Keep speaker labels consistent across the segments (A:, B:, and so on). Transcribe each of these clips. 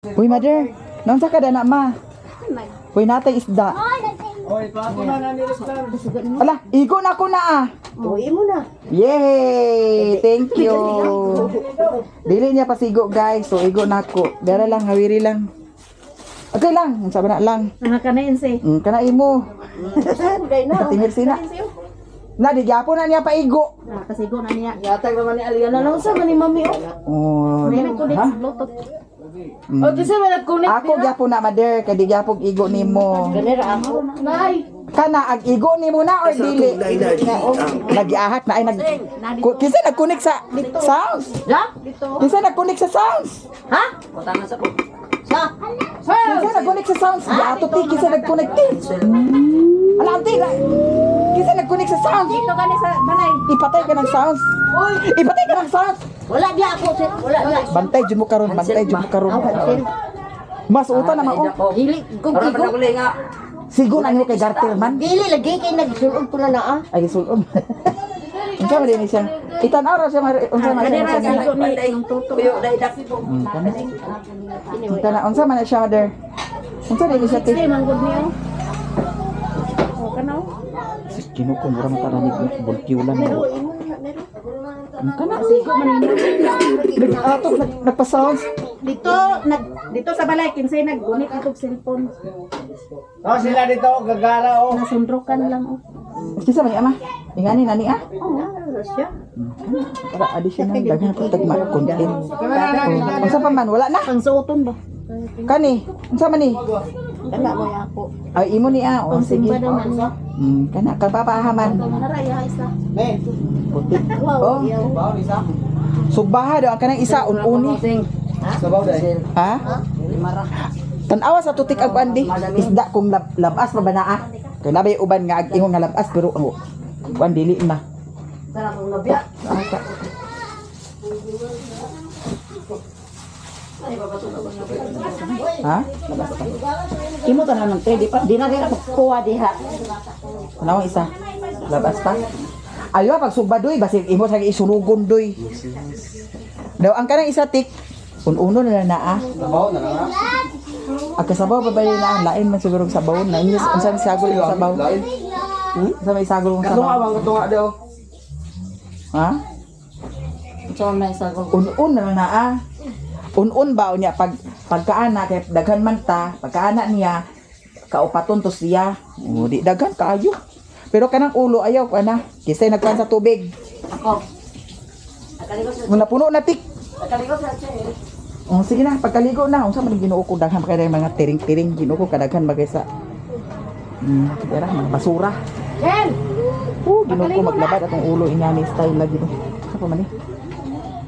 A: Uy, mother, naunsa ka na ma? Uy, natay isda.
B: Oy, paako na ni restaurant.
A: Ala, igo na ako na ah.
C: Uwi mo na.
A: Yay! Thank you. Dili niya pasigo, guys. So, igo na ako. Dara lang, hawiri lang. Okay lang, unsa ba na lang.
C: Nakakanain si.
A: Kanai mo.
C: Gay na.
A: Tingir sina. Na, di gyapon na niya paigo.
C: Nakasigo na niya. Yatag naman ni Aliana. Ano sa man ni Mami
A: Oh.
C: oh? May nagkunik
A: Ha?
C: sa Bluetooth. O, kasi may nagkunik.
A: Ako gyapon na, mother, kay di gyapon igo nimo.
C: Ganira ako. Nay!
A: Kana ag igo nimo na or dili? Nagiahat na ay Kinsa nagkunik sa sounds?
C: Ja? Dito.
A: Kinsa nagkunik sa sounds?
C: Ha? Patanga sa ko. Sa?
A: Kinsa nagkunik sa sounds? Ato ti kinsa nagkunik ti? Ala ti. Kinsa nagkunik sa sounds?
C: Dito ka sa balay.
A: Ipatay ka ng sounds. Ipatay ka ng sounds.
C: Wala di ako. Wala di.
A: Bantay jud mo karon, bantay jud mo karon. Mas uta naman oh.
C: Dili. Kung kigo.
A: Sigo na niyo kay Gartel man.
C: Dili lagi kay nagsulod ko na ah.
A: Ay sulod. Unsa man din siya? Itan-aw ra siya unsa man
C: Ganira
A: siya.
C: sigo ni yung tuto.
A: Kana unsa man siya mother? Unsa din siya ti?
C: Sige manggod niyo. O kanaw.
A: Kino ko mura mata ni bultiulan mo. Kana
C: Sigo man ninyo.
A: ato nagpa-sounds.
C: Dito sa balay kinsay naggunit atog cellphone.
B: Oh, sila dito gagara oh.
C: Nasundrokan lang oh.
A: Kisa man ama? Ingani nani ah?
C: Oh, siya.
A: Para additional daghan ko tagma content. Unsa pa man wala na?
C: Pang suoton ba?
A: Kani, unsa man ni?
C: Wala mo ako.
A: Ay imo ni ah. O
C: Pang
A: sige.
C: simba daw man niya.
A: Kana kapapahaman.
C: Naraya isa.
B: Ne.
A: Puti.
C: Wow,
A: Oh,
C: yaw.
B: Bawo ni sa.
A: sugbaha daw ang kanang isa ununi.
B: Sabaw dai.
A: Ha? Tan-awa sa tutik ag andi. Isda kung labas pa ba naa? Kay labay uban nga ag ingon nga labas pero kuan dili na.
C: Tara kong nabya.
A: Ha?
C: Imo tanan ng di pa. Di na rin kuha diha.
A: Ano isa? Labas pa? Ayo pag sugba doy basig imo sa isurugon doy. Daw ang kanang isa tik uno na naa.
B: Sabaw na lang.
A: Ang kasabaw pa ba yun na lain man siguro ang sabaw na inyos unsa may sagol yung sabaw?
B: Lain.
A: Unsa may sagol yung
B: Katunga
A: sabaw?
B: bang katunga daw.
A: Ha?
C: Ito may sagol.
A: Un na naa. Un ba niya pagkaana kay daghan man ta, pagkaana niya kaupaton to siya. O di daghan kaayo. Pero kanang ulo ayaw ko na. Kisay nagkuhan sa tubig.
C: Ako.
A: Muna puno na tik.
C: Nakaligo sa chair.
A: Oh, sige na, pagkaligo na. Unsa man Ginoo ko daghan kay mga tiring-tiring Ginoo ko kadaghan bagay sa tira mga basura.
C: Jen!
A: Ginoo ko maglabad atong ulo inyani style lagi no. Sa pa man ni?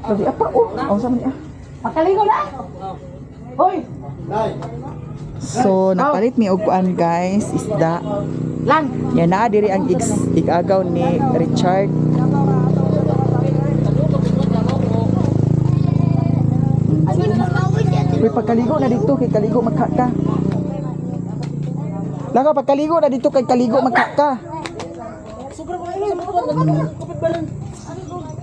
A: Sabi apa unsa man ni ah?
C: Makaligo na! Hoy!
B: Nay.
A: So, napalit mi og kuan guys, isda.
C: Lan!
A: Yan na diri ang igagaw ni Richard. Uy, pagkaligo na dito kay kaligo magkaka. Laka pagkaligo na dito kay kaligo magkaka.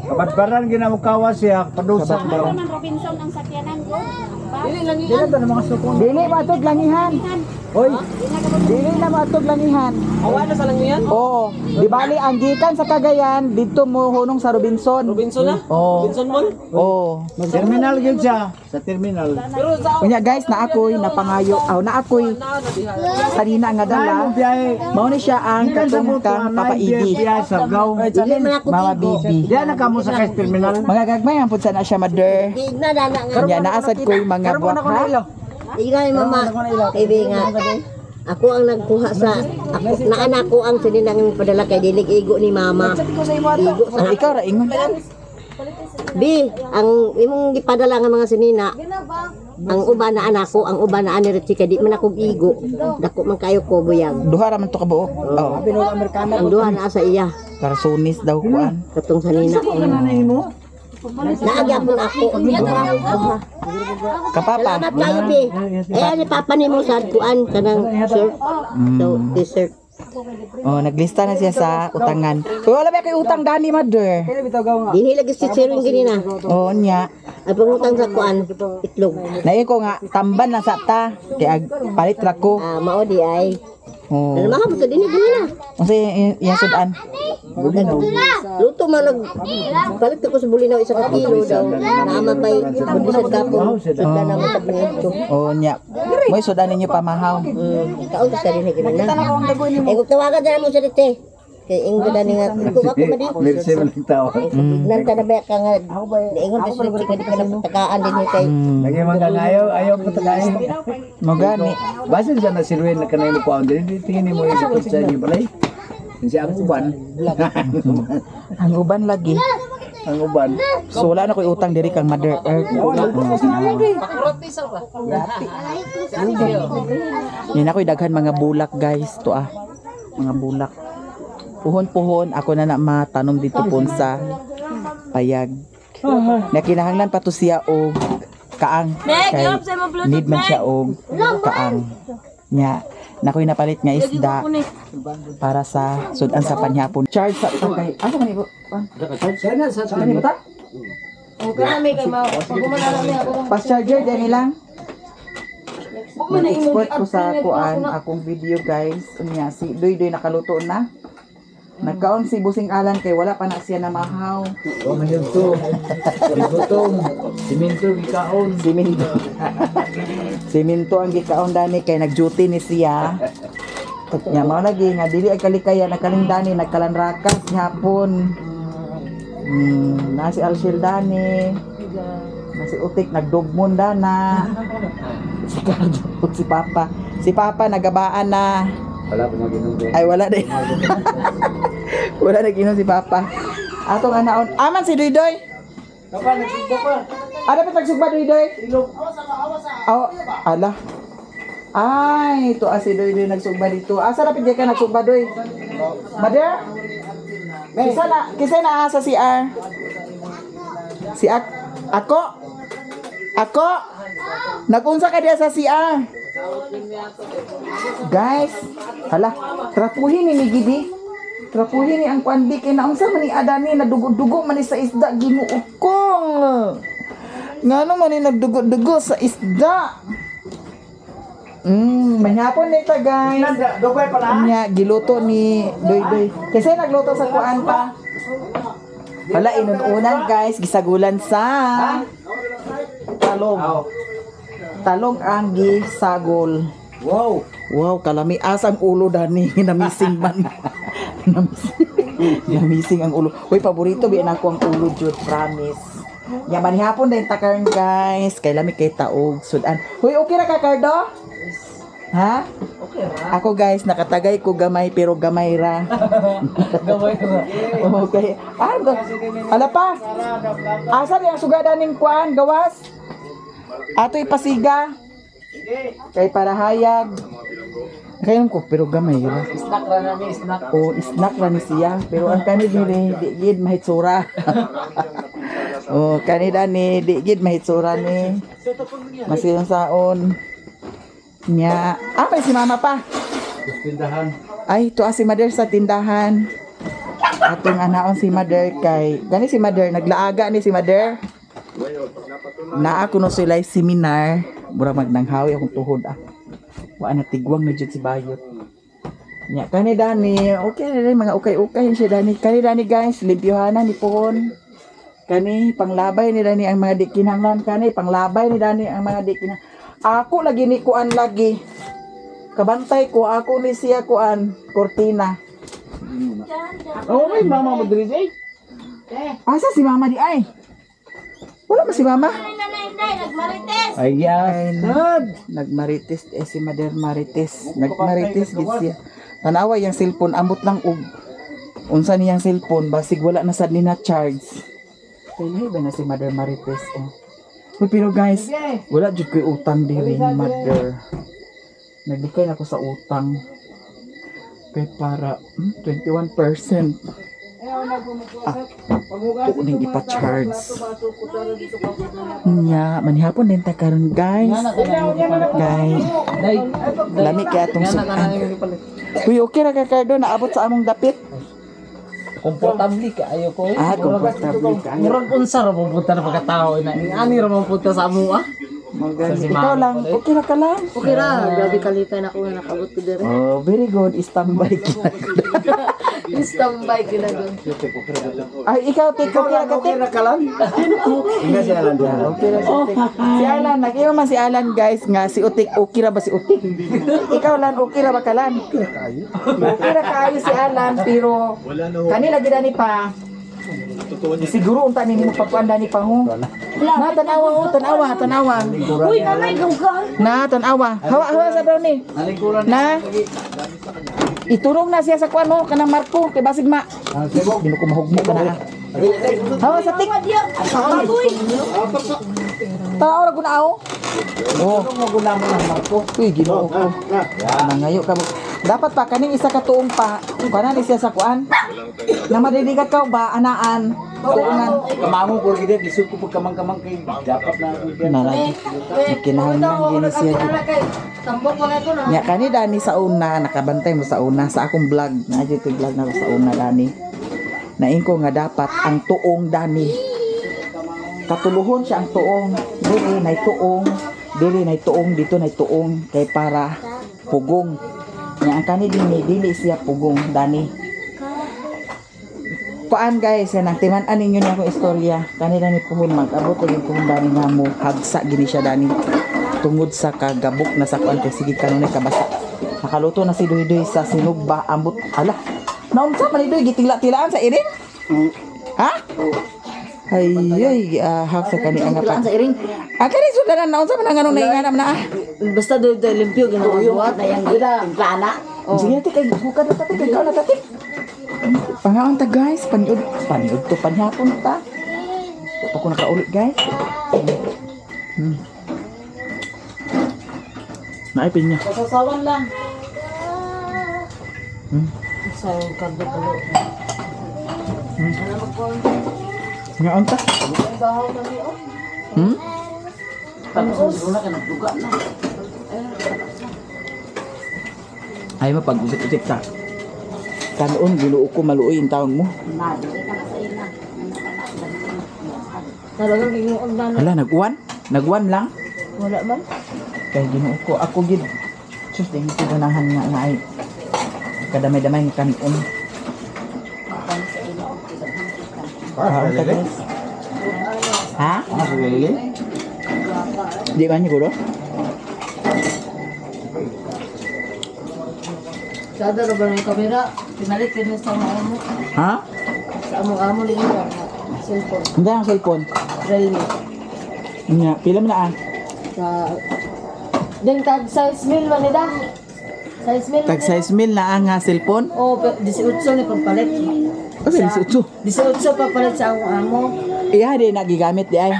B: Kabadbaran ginamukawa siya padusa daw.
C: Robinson ang sakyanan ko.
B: Dili to mga sukon.
A: Dili matog langihan.
B: Oy,
A: Dili na matog langihan.
B: awa na sa langiyan.
A: Oo. Di bali ang gikan sa Cagayan dito mo hunong sa Robinson.
D: Robinson na?
A: Oo.
D: Robinson Mall?
A: Oo.
B: Terminal gyud siya, sa terminal.
D: Pero sa
A: Unya guys, na ako'y napangayo. Na ako'y kanina nga dala.
B: Biyahe.
A: Mao ni siya ang katungkang papaibi.
B: Biyahe sa gaw.
A: Mama bibi.
B: Diyan na kamo sa terminal.
A: Mga gagmay ang pud sana siya mother.
C: Igna na nga.
A: Kanya naasad ko yung mga buwak ha.
C: Igna ni mama. Kaibigan. Ako ang nagkuha sa na anak ko ang sininang padala kay dilig igo ni mama. Igo
A: So
C: sa
A: ikaw ra ingon.
C: Bi, ang imong gipadala nga mga sinina. Ang uban na anak ko, ang uban na ani Richie kay di man ako igo. Dako man kayo ko buyag.
A: Duha ra man to ka buok. Oo.
C: Ang duha na sa iya.
A: Para sunis daw kuan.
C: Katong sa nina. Naagapon ako.
A: Kapapa.
C: Salamat kayo, Bi. Eh, ni Papa ni mo sa kuan kanang shirt. So, t-shirt.
A: Oh, naglista na siya sa utangan. Pero wala ba kay utang Dani, mother?
C: Dinhi lagi si Siring ganina.
A: Oo niya.
C: Ang pangutang sa kuan, itlog.
A: Nain ko nga, tamban na sa ta. Kaya palit ra ko.
C: Mao di ay.
A: Oh.
C: Ano mahal to dinhi ganina.
A: Kasi yung sudan.
C: Luto man nag palit ko sa bulinaw isa ka kilo daw. Naama pay budisad gapon. Sudan naman sa pinito.
A: Oo niya. Mo'y sudan ninyo pamahaw.
C: Kaon ta sa dinhi ganina. Eh kung tawagan na mo sa dite. Kay inggo dani nga ko ako madi.
B: Mercy man ang tawag.
C: Nan ta na ba ka nga ingon ta sa dite kadi ka takaan dinhi kay.
B: Lagi man kang ayaw ko tagayin.
A: Magani.
B: Basta dyan na siruin na kanay mo kuhaan. Dili tingin mo yung sa pizza niyo balay. Kasi ang uban.
A: Ang uban lagi.
B: Ang uban.
A: So wala na ko'y utang diri kang mother earth. Yan ako'y daghan mga bulak guys. To mga bulak. Puhon-puhon. Ako na matanong dito po sa payag. Nakinahanglan pa to siya o kaang. Kay need man siya o kaang. Nya. Nakoy napalit nga isda para sa sudan sa panhapon. Charge sa kay ano man ibo? Sa kanimo ta?
C: O kana may kay mao pagumana lang niya ako.
A: Pas charger din lang. Nag-export ko sa kuan akong video guys. Unya si Doy nakaluto na. Nagkaon si Busing Alan kay wala pa na siya na mahaw.
B: O mayroon to. Bigotong. Siminto gikaon.
A: Siminto ang gikaon dani kay nag-duty ni siya. Nya mao lagi nga dili ay kalikaya nagkalindani nagkalanrakas hapon. Na si Alshil dani. Na si Utik nagdugmon dana. Si Papa. Si Papa nagabaan na.
B: Wala ko mag-inom din.
A: Ay wala din. Wala na ginom si Papa. Atong anaon. Aman si Duydoy.
B: Papa, nagsugba pa.
A: Ada pa tagsugba Duydoy?
B: Ilog.
A: Oh, ala. Ay, ito si Duydoy nagsugba dito. Asa na pigay ka nagsugba Doy? Mother? Kisa na asa si R. Si ako? Ako? Nagunsa ka diya sa CR? Guys, hala, trapuhin ni Gidi. Trapuhin ni ang kwandi kay naunsa man ni Adani nadugo-dugo man ni sa isda ginuukong. Ngano man ni nagdugo-dugo sa isda? Mahapon nito guys.
B: Dugay pala.
A: Nya giluto ni Doy. Kasi nagluto sa kuan pa. Wala inununan guys, gisagulan sa talong. Talong ang gisagol.
B: Wow.
A: Wow, kalami asang ulo dani namising man. Namising ang ulo. Uy, paborito bi nako ang ulo jud, promise. Yaman hapon din takarn guys. Kay lami kay taog sudan. Uy, okay ra ka Cardo? Ha?
B: Okay ra.
A: Ako guys, nakatagay ko gamay pero gamay ra.
B: Gaway ra.
A: Okay. Ala pa. Asa ni ang sugadan ning kuan gawas? Ato ipasiga. Kay para hayag. Kaya ko pero gamay ra.
B: Snack ra na ni snack.
A: O snack ra ni siya pero ang kanid ni di gid mahitsura. O kanida ni di gid mahitsura ni. Masilong saon. Nya, may si mama pa.
B: Tindahan.
A: Ay, to si mother sa tindahan. Atong anaon si mother kay gani si mother naglaaga ni si mother. Naa kuno sila seminar, mura magnanghawi akong tuhod Wa na tigwang na jud si bayot. Nya kani dani, okay na mga ukay-ukay siya dani. Kani dani guys, limpyohanan ni pohon. Kani panglabay ni dani ang mga dikinahanglan kani panglabay ni dani ang mga dikinahanglan. Ako lagi ni kuan lagi. Kabantay ko ako ni siya kuan kortina.
B: Oh, may mama mo diri day.
A: Asa si mama di ay? Wala ba si mama?
B: Ayan.
A: Nagmarites si Mother Marites. Nagmarites gid siya. Tanawa yang cellphone ambot lang og unsa niyang cellphone basig wala na sad ni na charge. Kailan ba na si Mother Marites Uy, pero guys, wala jud koy utang diri Mother. Naglikay na ako sa utang. Kay para 21%. Ako ning ipa-charge. Nya, manihapon din ta karon guys. Guys, lami kaya atong sukan. Uy, okay ra ka Cardo, naabot sa among dapit.
B: Komportable ka ayo ko.
A: Ah, komportable ka.
B: Murag unsa ra mo punta na pagkatao ina. Ani ra mo punta sa amo ah.
A: Ikaw lang, okay ra ka lang.
C: Okay ra, grabe kalipay na ako nga nakabot ko dire.
A: Oh, very good. Standby ka.
C: Standby ginagon.
A: Ay, ikaw, Tik. Okay ra ka, Tik.
B: ka lang. Inga si Alan diyan.
A: Okay ra si Tik. Si Alan, nag-iyo man si Alan, guys, nga si Utik. Okay ra ba si Utik? Ikaw lang, okay ra ba ka lang? Okay ra kayo si Alan, pero kanila gidani pa. Siguro unta ni mo pagkuanda ni pa ho. Na tanawa ho, tanawa.
C: Uy, nanay ka.
A: Na tanawa. Hawa sa brownie. Na. Iturong na siya sa kuan mo kanang Marco kay basig ma. Dino ko mahugmo ka na. Hawa sa tik. Tanawa ra guna ako. Oh, maguna mo ng Marco. Uy, Ginoo ko. Nangayo ka mo. Dapat pa kaning isa ka tuong pa. Kana ni siya sa kuan. Na madiligat ka ba anaan. Tuungan.
B: Kamamo ko gid lisod ko pagkamang-kamang kay dapat na
A: Nalagi. Kinahanglan gini siya.
C: Tambok ko na ito na.
A: Nya kani dani sa una nakabantay mo sa una sa akong vlog. Na dito vlog na ko sa una dani. Nain ko nga dapat ang tuong dani. Katuluhon siya ang tuong. Dili nay tuong. Dili nay tuong dito nay tuong kay para pugong. Nya ang kani dili siya pugong dani. Kuan guys, yan ang timan-an ninyo niya akong istorya. Kanila ni Puhon mag-abot yung Puhon dani nga mo hagsa gini siya dani. Tungod sa kagabok na sa kuan kay sige kanunay kabasa. Nakaluto na si Doy sa sinugba ambot. Ala. Naunsa man ni Doy gitila-tilaan sa iring? Ha? Ay, hak sa kani ang
C: Tilaan
A: apa.
C: sa iring.
A: Kani sudanan naunsa man ang anong nainganam na ah.
C: Basta do limpyo ginagawa na yang gila plana.
A: Sige ate kay bukad na tate kay ikaw na tate. Pangaon ta guys, paniud to panhapon ta. Ako nakaulit guys. Naipin niya.
C: Sasawan lang.
A: Hmm.
C: Sa kardo palo.
A: Ngaon ta?
C: Bahaw kami oh.
A: Hmm?
C: Pansos.
A: Ay mapag-usik-usik ta. Kanon ginuo ko maluoy ang taon mo.
C: Talagang ginuog na.
A: Hala nagwan? Nagwan lang.
C: Wala man.
A: Kay ginuo ko ako gid. Sus ding ko ganahan nga ay kadamay-damay ng kanon. Ah, guys. Ha? Di ba niyo ko do?
C: Sada ra ba ng kamera? Pinalit din sa mga mo.
A: Ha?
C: Sa amo-amo din yung cellphone.
A: Hindi ang cellphone.
C: Realme.
A: Nya, pila man na ah.
C: Sa din tag size mil man nila. Size mil.
A: Tag size mil na ang cellphone.
C: Oh, 18 ni pagpalit.
A: Okay, sa utso.
C: 18 pagpalit sa amo.
A: Iya di nagigamit di ay.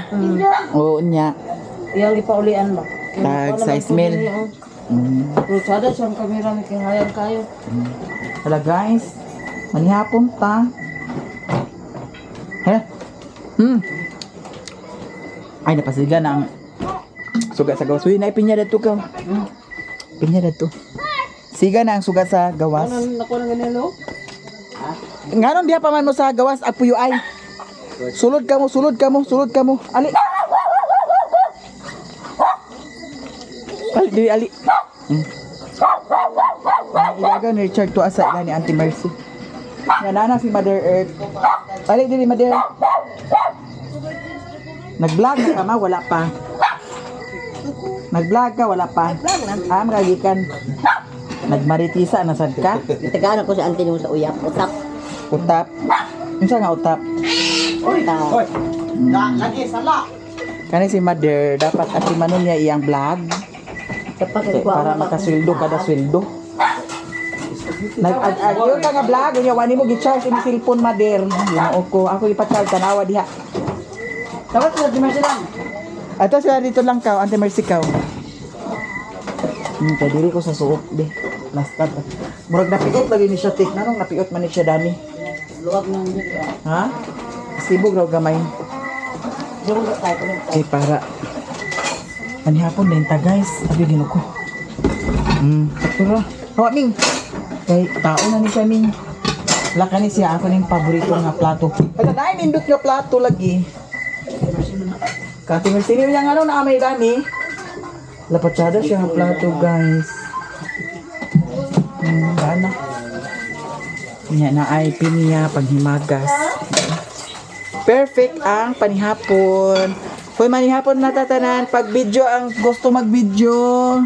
A: Oo nya.
C: Iyang ipaulian ba?
A: Tag size mil.
C: Pero sada siyang kamera may kihayang kayo.
A: Hala guys, manihapon ta. He? Ay napasiga na ang sugat sa gawas. Uy, naipinya na to ka. Pinya na to. Siga na ang sugat sa gawas.
C: Nakuha ng ganilo?
A: Nganon diha pa man mo sa gawas at puyo ay. Sulod ka mo. Ali. Ali, ali. Ilaga ni Richard to asa ila ni Auntie Mercy. Nana si Mother Earth. Ali dili Mother. Nag-vlog na ka ma, wala pa. Nag-vlog ka, wala pa. Magagikan. Nagmaritisa na sad ka.
C: Itagaan ako sa auntie mo sa uyap.
A: Utap. Unsa nga utap?
C: Utap.
B: Lagi sala.
A: Kani si Mother dapat atimanon niya iyang vlog para makasweldo kada sweldo. Nag-agyo ka nga vlog, unya wani mo gi-charge imong cellphone Mother. Ginoo ko, ako ipa-charge tanawa diha.
C: Dapat sa dimension lang.
A: Ato sila dito lang ka, Auntie Mercy ka. Kay diri ko sa suot de. Last cut. Murag napiot lagi ni siya tik, nanong napiot man ni siya dani. Ha? Sibog raw gamay. Okay, para. Panihapon din ta guys. Abi din ako. Pero, hawa Ming. Kay tao na ni kaming. Laka ni siya ako ning paborito nga plato. Kada dai nindot nga plato lagi. Kating sino niya nga na may dani. Lapatsada siya nga plato guys. Gana. Nya na ay pinya panghimagas. Perfect ang panihapon. Hoy manihapon na tatanan pag video ang gusto mag-video.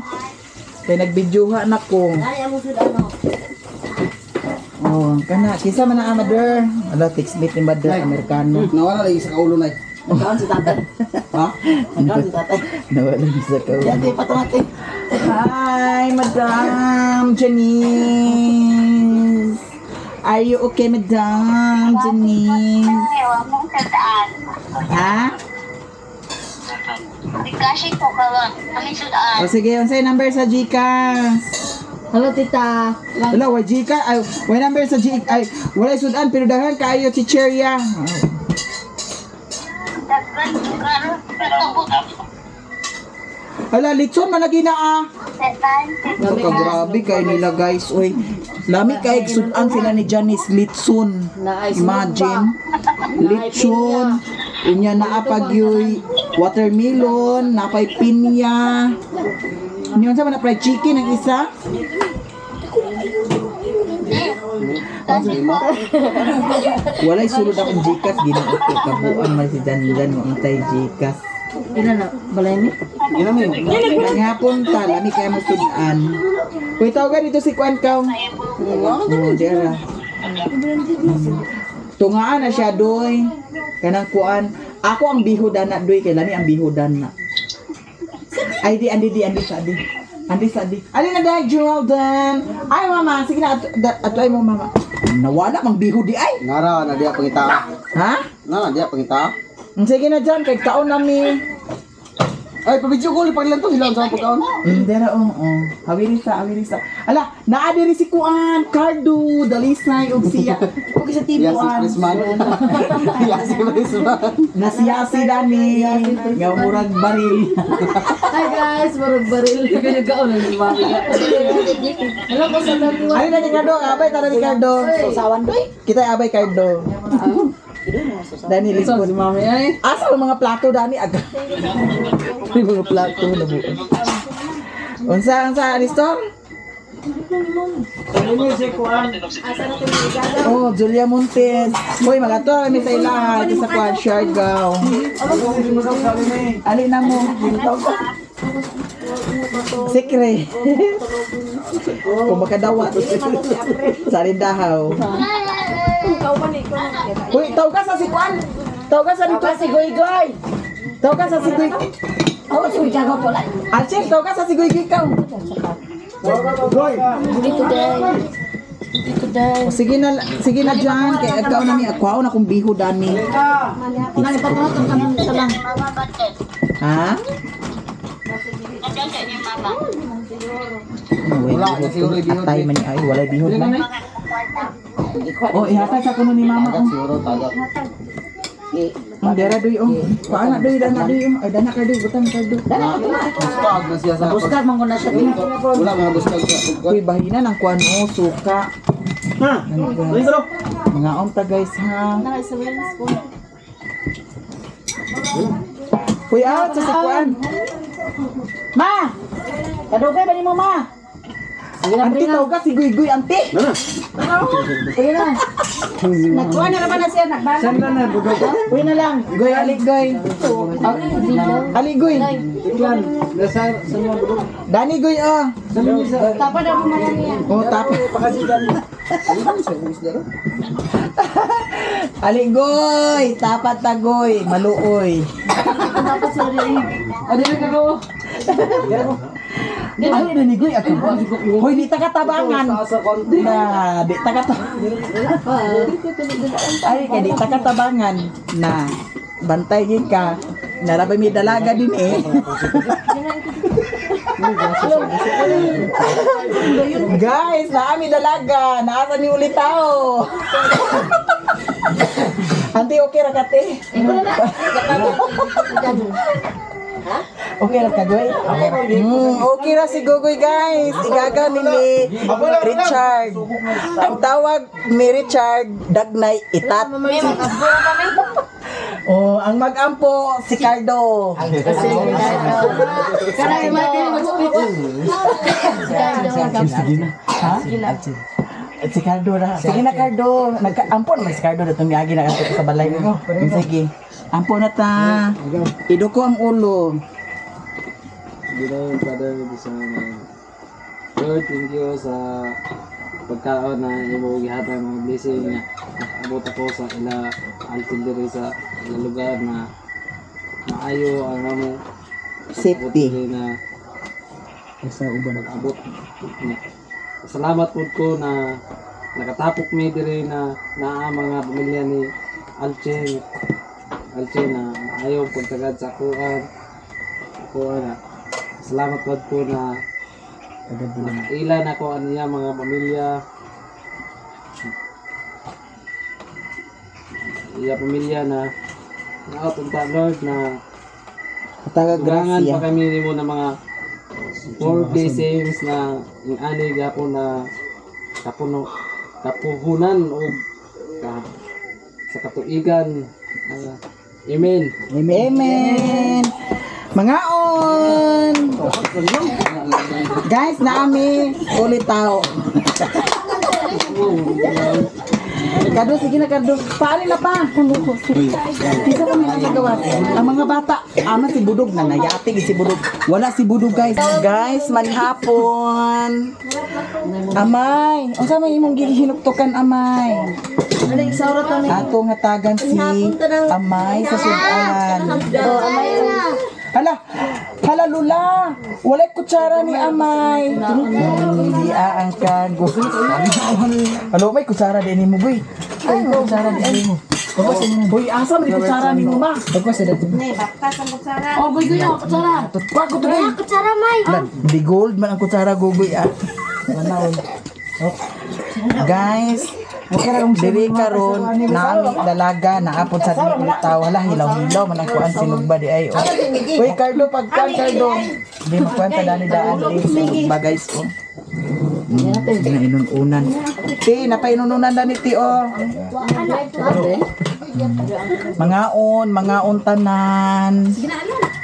A: Kay nag-videoha na ko. Oh, kana kisa man ang mother. Ala textmate ni mother Amerikano.
B: Nawala lagi sa kaulo na.
C: Nagkaon si tatay.
B: Ha?
C: Nagkaon si tatay.
A: Nawala ni sa kawan.
C: Yan, di patumati.
A: Hi, Madam Janice. Are you okay, Madam Janice? Ha?
D: Kasi ko kawan, kami sudaan.
A: O sige, unsay number sa Gcash?
C: Hello, tita.
A: Wala, wa Gcash. Ay, wa number sa Gcash. Ay, wala sudan pero daghan kaayo chicheria.
D: Daghan karo patubot.
A: Hala, litson man lagi na ah.
D: Setan.
A: Grabe kay nila guys. Uy, lami kay sudan sila ni Janice litson. Imagine. Litson. Inya naapag yoy watermelon, napay pinya. Niyon sa man fried chicken ang isa. Walay sulod akong Gcash ginoo ko kabuan man si Dandan mo antay Gcash.
C: Ina na, balay ni?
A: Ang hapon ta lami kay mo sudan. Kuy tawag dito si Kwan Kaw. Dera. Tungaan na siya doy. Kanang kuan. Ako ang bihudan na doy kay lami ang bihudan na. Ay di andi sa di. Andi sa di. Ali na dai Jordan. Ay mama, sige na ato ay mo mama. Nawala mang bihud di ay.
B: Nara na dia pangita.
A: Ha?
B: Na dia pangita.
A: Sige na dyan, kay kaon nami.
B: Ay pabidyo ko pag lang to hilang sa pagkaon.
A: Dera Hawiri sa. Ala, naadiri si Kuan, Cardo, Dalisay og siya. Og sa
B: Yes,
A: tibuan.
B: Christmas. Yes, Christmas.
A: Nasiyasi dani. Nga murag baril.
C: Hi guys, marag baril. Ikaw nagkaon na ni mami. Hello po sa tatiwa.
A: Ay na ni Cardo, abay tara ni Cardo.
C: Sawan doy.
A: Kita abay Cardo. Dani likod.
C: Mami ay.
A: Asa ang mga plato dani aga. May mga plato na buo. Unsa Aristor? Oh, Julia Montes. Hoy, magato mi sa ilaha sa Kuan Siargao. Ali na mo. Sikre. Kung makadawat. Sa Rindahaw. Uy, tawag ka sa si Kuan. Tawag ka sa dito si Goy-Goy. Tawag ka sa si Goy.
C: Oh, suy jago po lang.
A: Achim, tawag ka sa si Goy-Goy ka. Goy.
C: Dito day.
A: O, sige na dyan. Kaya ikaw na ni ako na kung biho dani.
C: Nani patunod ka nang salang.
D: Mama batet.
A: Ha?
D: Nadaghan ni mama.
A: Wala, siguro biho. Atay man ay, wala biho na. Oh, ihatag sa kuno ni mama. Oh.
B: Siguro taga.
A: Ang dera doy oh. Paana doy dana doy oh. Ay dana ka doy butang ka doy.
B: Buskag na siya sa.
C: Buskar man ko na siya.
B: Wala mga buskag sa.
A: Uy, bahina ng kuan oh, suka. Ha? Mga ta guys ha. Uy, out sa si kuan. Ma! Kadugay ba ni mo ma? Anti tawag ka si Guy-Guy, anti. Uy na. Nagkuha na naman na siya, nagbana. Saan na na, budog? Uy na lang. Goy, Aligoy. Aligoy. Dani Goy, oh.
C: Tapa na mo man niya.
A: Oh, tapa. Aligoy, tapat tagoy, maluoy.
C: Dapat sa rin. Ano na kago?
A: Ano na ni Goy? Hoy, di takatabangan. Na, di Ay, kaya di takatabangan. Na, bantay yun ka. Narabay may dalaga din eh. Guys, naami dalaga. Nasa ni ulit tao. Auntie, okay ra ka, te? Okay ra ka, Goy? Okay ra si Gogoy, guys. Igaga ni Richard. Ang tawag ni Richard, Dagnay Itat. Oh, ang mag-ampo, si Cardo. Ha? Si Cardo na. Sige na, Cardo. Nagka-ampo naman si Cardo na tumiyagi na kanto sa balay mo. Sige. Ampo na ta. Iduko ang ulo.
E: Ginoong Father, sa Lord, thank you sa pagkaon na imo gihatag mga blessing nga abot ako sa ila altin diri sa ila lugar na maayo ang amo
A: Safety.
E: na sa uban abot niya. Salamat pud ko na nakatapok mi diri na naa mga pamilya ni Alchen na maayo pagtagad sa kuan na salamat pud ko na ilan ako ano niya mga pamilya na nakapunta Lord na
A: Taga
E: kurangan pa
A: Gracia.
E: kami nimo na mga more blessings na yung ani gapon na kapuhunan o sa katuigan. Amen.
A: Amen. Mangaon. Guys, naami ulit tao. Kado, sige na Kado. Paano na pa? Isa kami nagagawa. Ang mga bata, ama si Budog na nayatig si Budog. Wala si Budog guys. Guys, manhapon. Amay. Ang sa may imong hinuktukan amay. Atong hatagan si Amay sa sudan. Hala lula. Walay kutsara ni Amay. Hindi ang kago. Halo, may kutsara din ni mo, boy. Ay, kutsara din mo. Boy, asa may kutsara ni mo, ma? Oh, boy, guyo, kutsara. Kwa ko to, boy.
D: Kutsara, May.
A: Di gold man ang kutsara, gugoy, ah. Guys, diri karon nami dalaga naapod sa dili taw hala hilaw-hilaw man ang kuan sinugba di ay. Uy Cardo pagkuan Cardo. Di makuan ta dani daan di sinugba guys oh. Inununan. Ti napainununan dani ti oh. Mangaon tanan.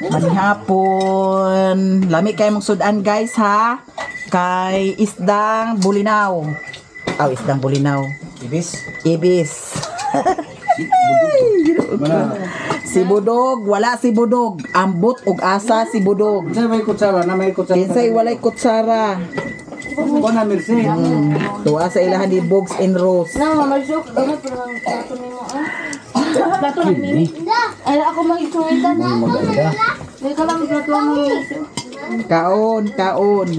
A: Manihapon. Lami kay mong sudan guys ha. Kay isdang bulinaw. Isdang bulinaw. Ibis. Si Budog, wala si Budog. Ambot ug asa si Budog.
B: Sa may kutsara na may kutsara.
A: Kinsay walay kutsara.
B: Ko na mercy.
A: Tuwa sa ilahan ni Bogs and Rose.
F: Plato lang ni. Ay ako mag-ituitan na. May kalang plato mo.
A: Kaon.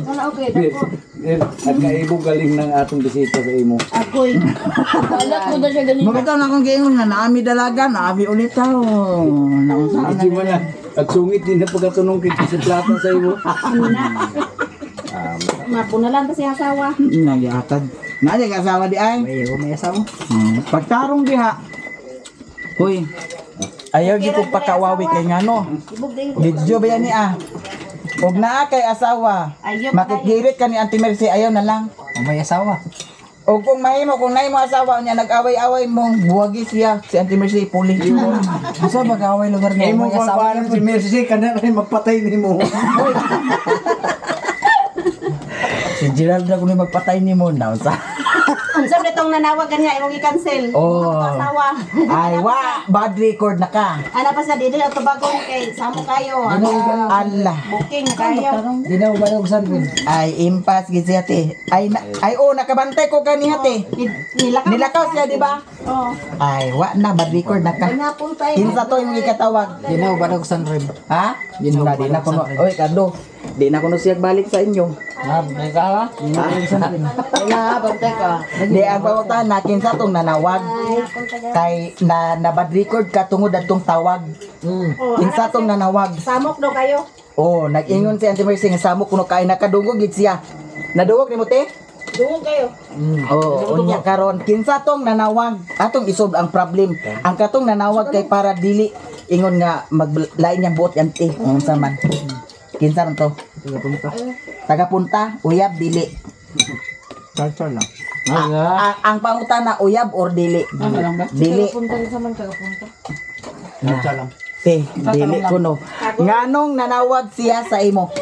F: Wala okay.
B: At kaibog galing ng atong bisita sa imo.
F: Ako'y. Alat ko na siya ganito.
A: Mabitaw na akong giingon nga naami dalaga, naami ulit tao. Naunsa
B: Hindi mo na. At sungit din na pagkatunong kita sa plato sa imo.
F: Mapo na lang kasi asawa.
A: Nagyatad. Nanya ka asawa di ay? May asawa. Pagtarong diha. Hoy. Ayaw di ko pakawawi kay ngano. Video ba yan ni ah? Huwag na kay asawa. Makikirit ka ni Auntie Mercy, ayaw na lang. May asawa. O kung mahimo, kung nahi mo asawa niya, nag-away-away mong buwagi siya. Si Auntie Mercy, puli. Asa mag-away lugar niya?
B: Imo kung paano si Mercy, kana rin magpatay ni mo.
A: Si Gerald na kung magpatay ni mo na.
C: Ang sabi itong nanawag kanya, imong i-cancel.
A: Oh.
C: Asawa.
A: Ay, bad record na ka.
C: Ana pa sa dito, ito bagong kay Samo kayo.
A: Allah.
C: Booking kayo.
B: Di na ubayog san rin.
A: Ay, impas gisi ate. Ay, nakabantay ko kani ate. Nilakaw siya, di ba?
C: Oo.
A: Ay, na, bad record na ka.
C: Pinapon tayo.
A: Kinsa to yung ikatawag?
B: Di na ubayog san rin.
A: Ha? Di na kuno. Oy, Kado. Di na kuno siya balik sa inyo.
B: May ka ha?
C: Pinapantay ka.
A: Di ang pawagtahan na kinsa tong nanawag. Kay na bad record ka tungod atong tawag. Kinsa tong nanawag.
C: Samok daw kayo.
A: Oh, nag-ingon si Auntie Mercy nga samok kuno kay nakadungog gid siya. Nadungog ni mo te? Oh, unya karon kinsa tong nanawag atong isob ang problem. Ang katong nanawag kay para dili ingon nga maglain yang buot yanti unsa man. Kinsa man to? Taga-punta, uyab dili.
B: Salsa lang.
A: Ang pangutana uyab or dili? Dili.
B: Salsa lang.
A: Te, dili kuno. Nganong nanawag siya sa imo?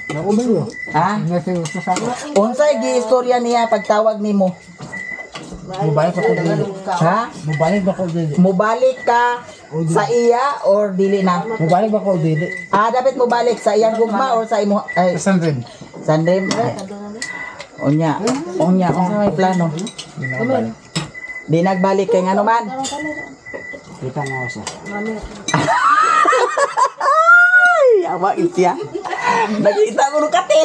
B: Ako ba yun?
A: Ha? Unsay giistorya niya pagtawag nimo?
B: Mubalik ako dili.
A: Ha?
B: Mubalik ba ako dili?
A: Mubalik ka sa iya or dili na?
B: Mubalik ba ako dili?
A: Dapat mo balik sa iyang gugma or sa imo ay
B: Sandrin.
A: sandem. Unya, unsa may plano? Di nagbalik kay ngano man.
B: Kita nga ako sa.
A: Ay, awa isya. Nakita ko no kate.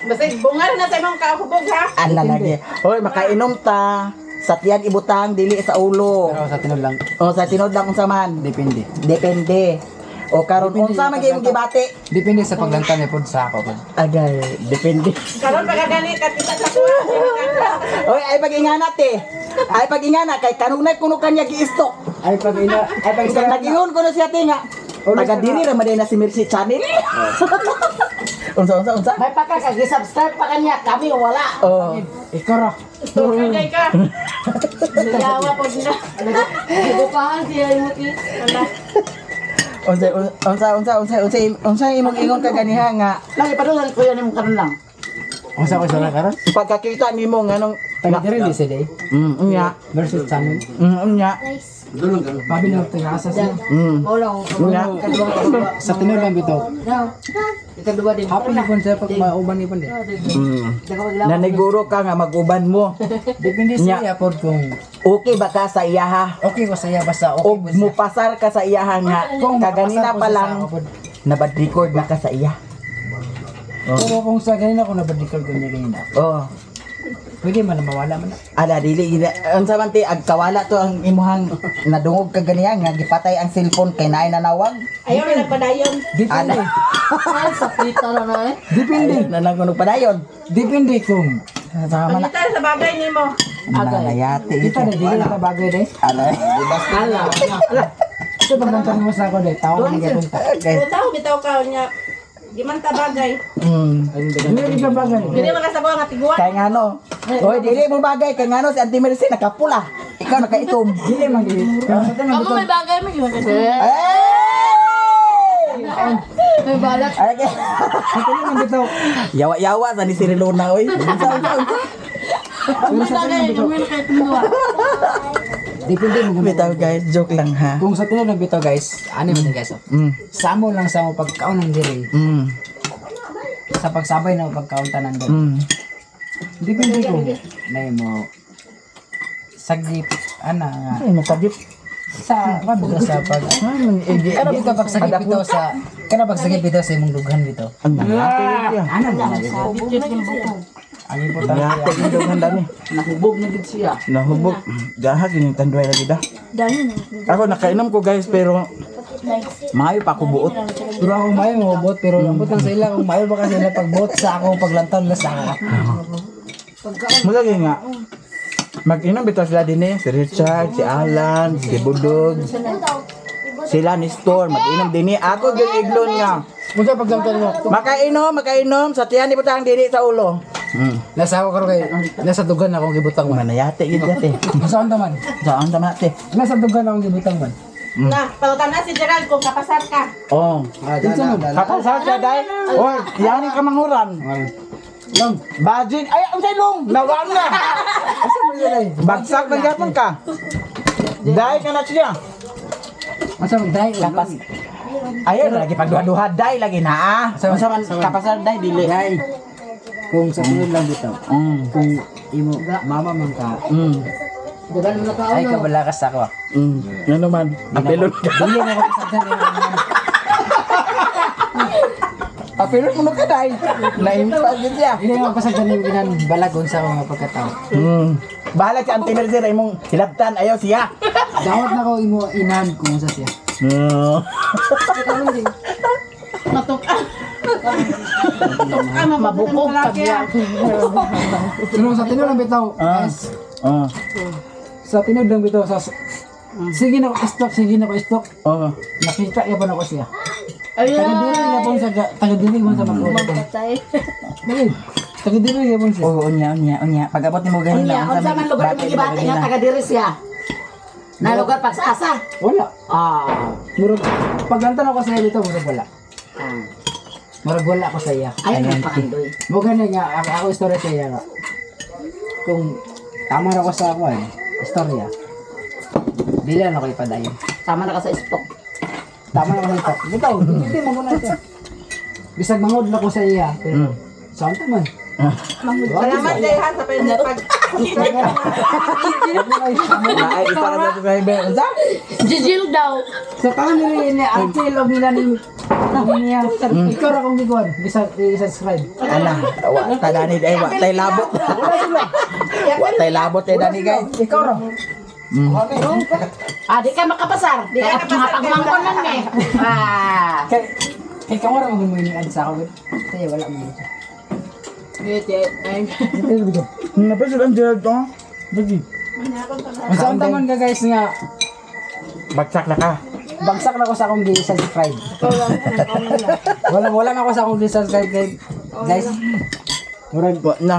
F: Basta bunga na sa imong kahubog ha.
A: Ala lagi. Hoy, makainom ta. Sa tiyan ibutang dili sa ulo.
B: Pero sa tinod lang.
A: O sa tinod lang unsa man.
B: Depende.
A: Depende. O karon unsa man gyud gibati?
B: Depende sa paglantan ni pod sa ako.
A: Agay, depende.
F: Karon pagagani ka kita sa kuha.
A: Oy, ay pag-ingana te. Ay pag-ingana kay kanunay kuno kanya gi-stock.
B: Ay pag
A: Isang nag-ingon ko na siya tinga. Taga diri ra maday na si Mercy Channel. Unsa.
C: May pagkakag-subscribe pa kanya, kami wala.
A: Oh.
B: ikaw ra.
F: Kagay ka. Yawa po sila. Ibupahan siya yung muti.
A: Unsa imong ingon kaganiha nga
C: Lang ipadulan ko yan yung karon lang.
B: Unsa ko sa karon?
A: pagkakita nimo nganong
B: Taga diri di sa day.
A: unya.
B: Versus channel.
A: Unya.
B: Babi na taga-asa siya.
A: Unya.
B: Sa tinod lang bitaw.
C: Ikadua din.
B: Happy na po siya pag mauban ni pandi.
A: Naniguro ka nga mag-uban mo.
B: Depende sa iya pod kung
A: Okay ba ka sa iyaha?
B: okay ko sa iya basta okay
A: O
B: po siya.
A: mupasar ka sa iyaha nga
B: Kung
A: kaganina
B: mapasar po
A: pa
B: siya sa
A: lang
B: ako pod.
A: nabad record na ka sa iya.
B: Pero kung sa ganina ko nabadikal ko niya ganina.
A: Oh.
B: Pwede man na mawala man na.
A: Ala dili unsa man ti agkawala to ang imuhang nadungog ka ganiya nga gipatay ang cellphone kay naay nanawag.
F: Ayaw na nagpadayon.
B: Depende.
F: Ay, sakita na na eh.
B: Depende.
A: Nanangunog pa dayon.
B: Depende kung
A: Sa man
F: Pagkita sa bagay ni mo.
A: nanayati
B: kita na dili na bagay day.
A: Ala.
B: Ito paglantan mo sa ako day. Tawag ni gatong ta.
A: Okay.
F: Bitaw ka niya. Di man ta bagay.
B: Dili ka bagay.
F: Hindi man kasabo nga tiguan.
A: Kay ngano. Oy, dili mo bagay kay ngano si Auntie Mercy nakapula. Ikaw nakaitom.
B: Dili man dili.
F: Kamu may bagay mo yun.
A: Hey!
F: May balak.
A: Ay, okay.
B: Dili man bitaw.
A: Yawa-yawa sa ni Sirilona oy.
F: May bagay. Kami na kayo tumuwa.
B: Depende mo kung
A: Bitaw guys, joke lang ha.
B: kung sa tinod lang bitaw guys. Ano man guys. Samo lang sa mo pagkaon ng diri. Sa pagsabay na pagkaon tanan doon. Depende ko. Nay mo sagip ana nga
A: Ay, masagip.
B: sa pagbuka sa pag kana buka pag sagip bitaw sa kana pag sagip bitaw sa imong dughan bitaw.
A: Ang nangyati siya.
B: Ano na ang importante
A: Nangyati yung dugan dami.
C: Nahubog na gid siya.
A: Nahubog. Gahag yung tanduay lagi da.
F: Dahil
A: Ako nakainom ko guys pero mayo pa ako buot.
B: pero ako mayo mo bot pero ambot lang sa ila kung mayo ba kasi sila pagbot sa ako paglantan na sa ako.
A: Mulagi nga. Mag-inom bitaw sila din si Richard, si Alan, si Budog. Sila ni Store, mag-inom din ako yung iglon nga.
B: Muna paglantan mo.
A: Makainom sa tiyan ni butang diri sa ulo.
B: Nasa ako karon kay nasa dugan akong gibutang man.
A: Manayate gid yate.
B: Saan ta man?
A: Saan ta mate?
B: Nasa dugan akong gibutang man.
F: na, palutan na si Gerald kung kapasar ka.
A: Oh. Kapasal siya dai. Oy, yan ka manguran.
B: Long.
A: Budget ay ang long. Nawala na.
B: Asa mo yun?
A: Bagsak na gyapon ka. Dai ka na siya.
B: Asa mo dai
A: Kapas. Ayaw lagi pagduha-duha dai lagi na. Sa man kapasal dai dili.
B: Dai. Kung sa tunod lang bitaw. Kung imo mama man ka. Ay ka balakas ako.
A: Ano man? Apelon ka.
B: Dili mo ko sagdan.
A: Apelon mo ka dai. Naimpa gid siya.
B: Dili mo pasagdan yung ginan balagon sa mga pagkatao.
A: Bahala si Auntie Mercy ra imong hilabtan ayaw siya.
B: Dawat na ko imo inan kung sa siya.
F: Matuk. Mabukog ka biya.
B: Pero sa tinod lang bitaw. Guys, sa tinod lang bitaw sa sige na ko stock, sige na ko stock. Nakita ya pa na ko siya. Taga-diri niya po sa taga-diri mo sa Magod.
F: Patay.
B: Dali. Taga-diri niya po siya.
A: Oo, unya. Pag-abot ni mo ganun lang.
C: Unsa man lugar mo gibati nga taga diri siya. Na lugar pag sa asa.
B: Wala. Murag paganta na ko sa dito murag wala. Murag wala ko sa iya.
C: Ay nagpakandoy.
B: Mo gani nga ako istorya sa iya nga. Kung tama ra ko sa ako istorya. Dili na ko ipadayon.
C: Tama na ka sa spok.
B: Tama na ko ito. Bitaw, hindi mo muna ito. Bisag mangod na ko sa iya. Pero saan man?
A: Salamat dahil ha sa pag... Ay, isa ka na subscriber. Unsa?
F: Jijil daw.
B: Sa taon ni Alchil o nila ni niya. Ikaw ra kong giguan. Bisag i-subscribe.
A: Ala, wa ta dani ay wa tay labot. Wa tay labot ay dani guys.
B: Ikaw ra.
C: Di ka makapasar. Di ka pagmangkon lang eh.
B: Kay ikaw ra mo ni sa ako. Kaya wala mo.
A: Napasok ang direct to.
B: Bagi. Masaan taman ka guys nga
A: Bagsak na ka.
B: bagsak na ko sa akong di-subscribe. Wala na ako sa akong di-subscribe kay guys.
A: Murag wa na.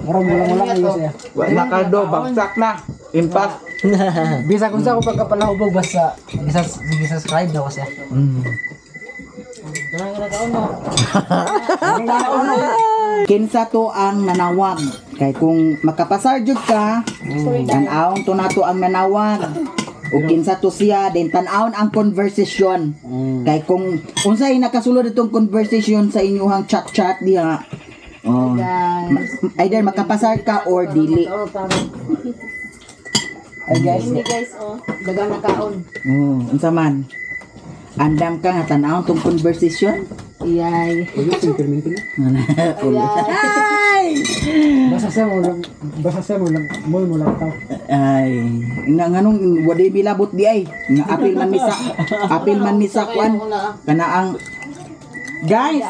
B: Wala kayo siya.
A: Wa na ka do, bagsak na. Impact.
B: Bisa kung sa ako pagkapalahubog basta di-subscribe na ko siya.
A: Kinsa to ang nanawag. Kay kung makapasar jud ka, tan-awon to nato ang nanawag. O kinsa to siya, then tan-awon ang conversation. Kay kung unsay nakasulod itong conversation sa inyong chat-chat diha. Oh. Either makapasar ka or dili.
B: Ay guys,
F: Guys, oh.
C: Dagang nakaon.
A: Unsa man? Andam ka nga tan-awon tong conversation.
C: Iyay.
B: basta siya mo lang tao.
A: Ay, nganong wadi bilabot di ay. Nga apil man misa kwan. Kana ang guys,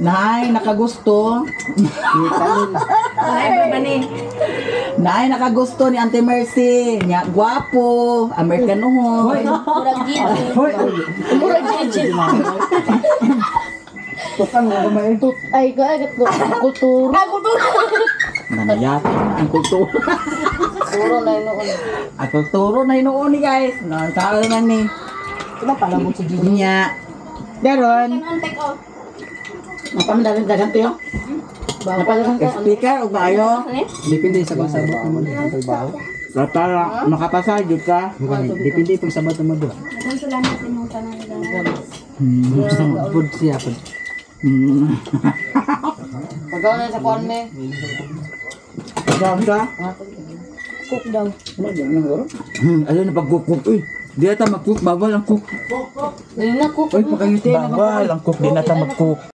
A: naay nakagusto. Naay nakagusto ni Auntie Mercy. Nya gwapo, Amerikanohon.
F: Murag Gigi.
B: Hoy,
F: Murag Gigi.
B: tukang mo kumain.
F: Ay, kagat ko. Kulturo.
A: Nanayat ang kultura.
F: Puro na yun noon.
A: Ang kultura na inuon ni guys. Nasaan man ni.
C: Diba palabot si Gigi?
A: Nya. Daron,
C: Napamdalan dagan to yun? Napalagan ka?
A: speaker ug maayo.
B: Depende sa kung sabot mo ang trabaho.
A: Para makapasar jud ka.
B: Depende pag sabot mo do. Pud siya pud.
C: Pagawa na sa kuwan me.
A: Saan ka?
F: Cook daw.
A: Ayun na pag-cook. Uy, di ata mag-cook. Bawal ang cook.
F: Hindi na cook.
A: Uy, bawal ang cook. Di na ata mag-cook.